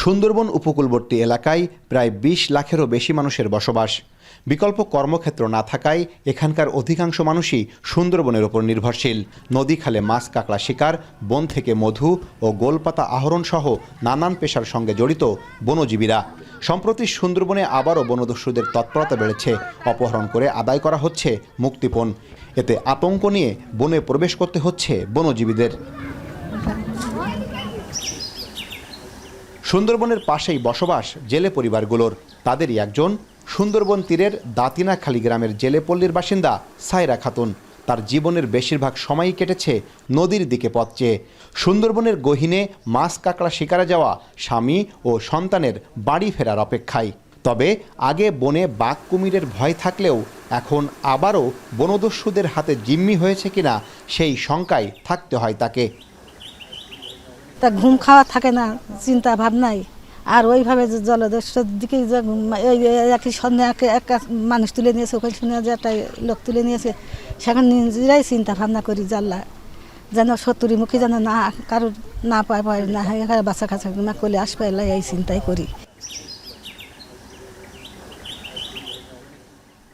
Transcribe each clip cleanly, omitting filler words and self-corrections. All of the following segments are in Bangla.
সুন্দরবন উপকূলবর্তী এলাকায় প্রায় ২০ লাখেরও বেশি মানুষের বসবাস। বিকল্প কর্মক্ষেত্র না থাকায় এখানকার অধিকাংশ মানুষই সুন্দরবনের ওপর নির্ভরশীল। নদী খালে মাছ কাঁকড়া শিকার, বন থেকে মধু ও গোলপাতা আহরণ সহ নানান পেশার সঙ্গে জড়িত বনজীবীরা। সম্প্রতি সুন্দরবনে আবারও বনদস্যুদের তৎপরতা বেড়েছে। অপহরণ করে আদায় করা হচ্ছে মুক্তিপণ। এতে আতঙ্ক নিয়ে বনে প্রবেশ করতে হচ্ছে বনজীবীদের। সুন্দরবনের পাশেই বসবাস জেলে পরিবারগুলোর। তাদেরই একজন সুন্দরবন তীরের দাতিনাখালী গ্রামের জেলেপল্লীর বাসিন্দা সায়রা খাতুন। তার জীবনের বেশিরভাগ সময়ই কেটেছে নদীর দিকে পথ চেয়ে। সুন্দরবনের গহীনে মাছ কাঁকড়া শিকারে যাওয়া স্বামী ও সন্তানের বাড়ি ফেরার অপেক্ষায়। তবে আগে বনে বাঘ কুমিরের ভয় থাকলেও এখন আবারও বনদস্যুদের হাতে জিম্মি হয়েছে কিনা সেই শঙ্কায় থাকতে হয় তাকে। তা ঘুম খাওয়া থাকে না, চিন্তা ভাবনাই। আর ওইভাবে জলদস্যুর দিকে একই সন্ধ্যে একটা মানুষ তুলে নিয়েছে, ওখানে শুনে যে একটা লোক তুলে নিয়েছে, সেখানে নিজেরাই চিন্তা ভাবনা করি জানলা যেন শত্রুর মুখে যেন না কারোর না পায় না হয়, বাচ্চা কাছা না করলে আসবে, এই চিন্তাই করি।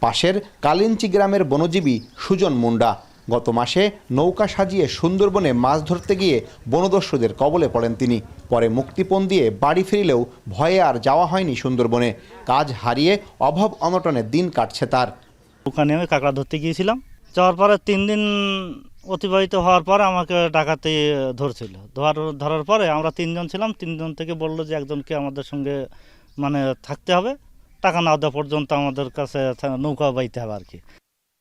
পাশের কালিঞ্চি গ্রামের বনজীবী সুজন মুন্ডা গত মাসে নৌকা সাজিয়ে সুন্দরবনে মাছ ধরতে গিয়ে বনদস্যুদের কবলে পড়েন তিনি। পরে মুক্তিপণ দিয়ে বাড়ি ফিরলেও ভয়ে আর যাওয়া হয়নি সুন্দরবনে। কাজ হারিয়ে অভাব অনটনে দিন কাটছে তার। ওখানে আমি কাঁকড়া ধরতে গিয়েছিলাম, যাওয়ার পরে 3 দিন অতিবাহিত হওয়ার পরে আমাকে ডাকাতে ধরছিল। ধরার পরে আমরা 3 জন ছিলাম। 3 জন থেকে বললো যে একজনকে আমাদের সঙ্গে থাকতে হবে, টাকা না দেওয়া পর্যন্ত আমাদের কাছে নৌকা বাইতে হবে আর কি।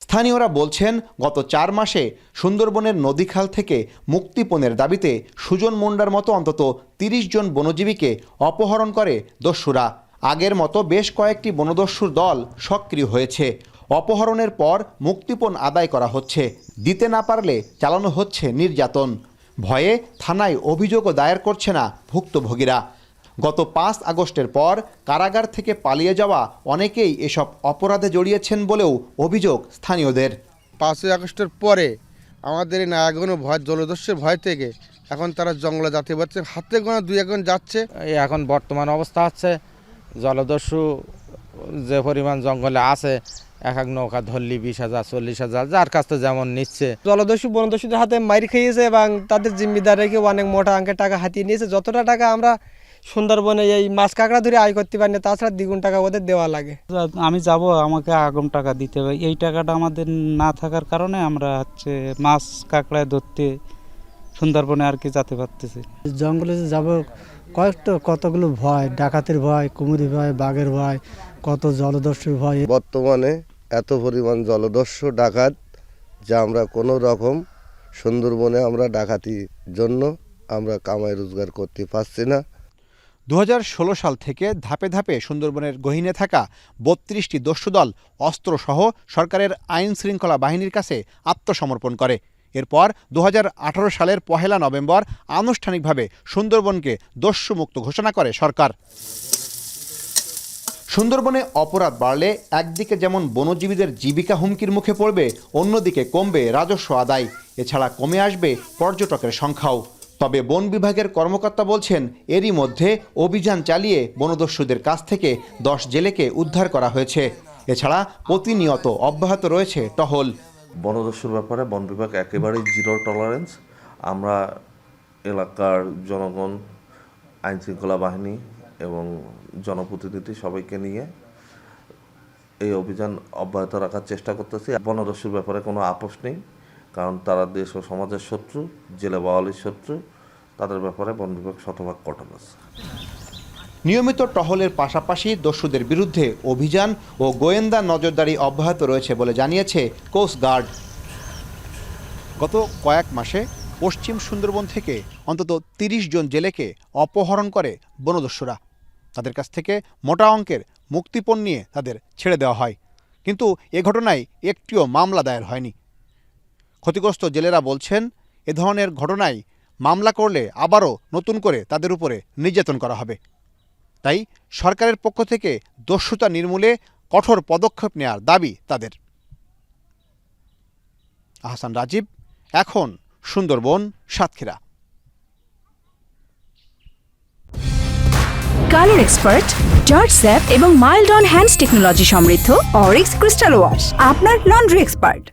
স্থানীয়রা বলছেন, গত 4 মাসে সুন্দরবনের নদীখাল থেকে মুক্তিপণের দাবিতে সুজন মুন্ডার মতো অন্তত 30 জন বনজীবীকে অপহরণ করে দস্যুরা। আগের মতো বেশ কয়েকটি বনদস্যুর দল সক্রিয় হয়েছে। অপহরণের পর মুক্তিপণ আদায় করা হচ্ছে, দিতে না পারলে চালানো হচ্ছে নির্যাতন। ভয়ে থানায় অভিযোগও দায়ের করছে না ভুক্তভোগীরা। গত 5 আগস্টের পর কারাগার থেকে পালিয়ে যাওয়া অনেকেই এসব অপরাধে জড়িয়েছেন বলেও অভিযোগ স্থানীয়দের। 5 আগস্টের পরে আমাদের এই নায়াগোনা ভয়, জলদস্যুর ভয় থেকে এখন তারা জঙ্গলে যেতে পারছে, হাতে গোনা 2-1 যাচ্ছে। এখন বর্তমান অবস্থা হচ্ছে জলদস্যু যে পরিমাণ জঙ্গলে আছে, এক নৌকা ধরলি 20,000 40,000 যার কাছ থেকে যেমন নিচ্ছে। জলদস্যু বনদস্যুদের হাতে মাইর খেয়েছে এবং তাদের জিম্মিদারকে অনেক মোটা অঙ্কের টাকা হাতিয়ে নিয়েছে। যতটা টাকা আমরা সুন্দরবনে এই মাছ কাঁকড়া ধরে আয় করতে পারি না, তাছাড়া দ্বিগুণ টাকা ওদের দেওয়া লাগে। আমি যাব, আমাকে আগাম টাকা দিতে হবে। এই টাকাটা আমাদের না থাকার কারণে আমরা মাছ কাঁকড়ায় ধরতে সুন্দরবনে আর কি যেতে পারতেছি। জঙ্গলে যাব কতগুলো ভয়, ডাকাতের ভয়, কুমিরের ভয়, বাঘের ভয়, কত জলদস্যুর ভয়। বর্তমানে এত পরিমাণ জলদস্যু ডাকাত যা আমরা কোনো রকম সুন্দরবনে আমরা ডাকাতির জন্য আমরা কামাই রোজগার করতে পারছি না। 2016 সাল থেকে ধাপে ধাপে সুন্দরবনের গহীনে থাকা 32টি দস্যুদল অস্ত্রসহ সরকারের আইন শৃঙ্খলা বাহিনীর কাছে আত্মসমর্পণ করে। এরপর 2018 সালের 1 নভেম্বর আনুষ্ঠানিকভাবে সুন্দরবনকে দস্যুমুক্ত ঘোষণা করে সরকার। সুন্দরবনে অপরাধ বাড়লে একদিকে যেমন বনজীবীদের জীবিকা হুমকির মুখে পড়বে, অন্যদিকে কমবে রাজস্ব আদায়। এছাড়া কমে আসবে পর্যটকের সংখ্যাও। তবে বন বিভাগের কর্মকর্তা বলছেন, এরই মধ্যে অভিযান চালিয়ে বনদস্যুদের কাছ থেকে 10 জেলেকে উদ্ধার করা হয়েছে। এছাড়া প্রতিনিয়ত অব্যাহত রয়েছে টহল। বনদস্যুর ব্যাপারে বন বিভাগ একেবারেই জিরো টলারেন্স। আমরা এলাকার জনগণ, আইন শৃঙ্খলা বাহিনী এবং জনপ্রতিনিধি সবাইকে নিয়ে এই অভিযান অব্যাহত রাখার চেষ্টা করতেছি। বনদস্যুর ব্যাপারে কোনো আপোষ নেই, কারণ তারা দেশ ও সমাজের শত্রু, জেলে বাওয়ালির শত্রু। তাদের ব্যাপারে বন বিভাগ শতভাগ কঠোর আছে। নিয়মিত টহলের পাশাপাশি দস্যুদের বিরুদ্ধে অভিযান ও গোয়েন্দা নজরদারি অব্যাহত রয়েছে বলে জানিয়েছে কোস্টগার্ড। গত কয়েক মাসে পশ্চিম সুন্দরবন থেকে অন্তত 30 জন জেলেকে অপহরণ করে বনদস্যুরা। তাদের কাছ থেকে মোটা অঙ্কের মুক্তিপণ নিয়ে তাদের ছেড়ে দেওয়া হয়, কিন্তু এ ঘটনায় একটিও মামলা দায়ের হয়নি। ক্ষতিগ্রস্ত জেলেরা বলছেন, এ ধরনের ঘটনায় মামলা করলে আবারও নতুন করে তাদের উপরে নির্যাতন করা হবে। তাই সরকারের পক্ষ থেকে দস্যুতা নির্মূলে কঠোর পদক্ষেপ নেওয়ার দাবি তাদের। আহসান রাজীব, এখন Sundarban, Satkhira. Colour expert, George sap এবং মাইল্ড অন হ্যান্ডস টেকনোলজি সমৃদ্ধ অরিক্স ক্রিস্টাল ওয়াশ আপনার লন্ড্রি এক্সপার্ট।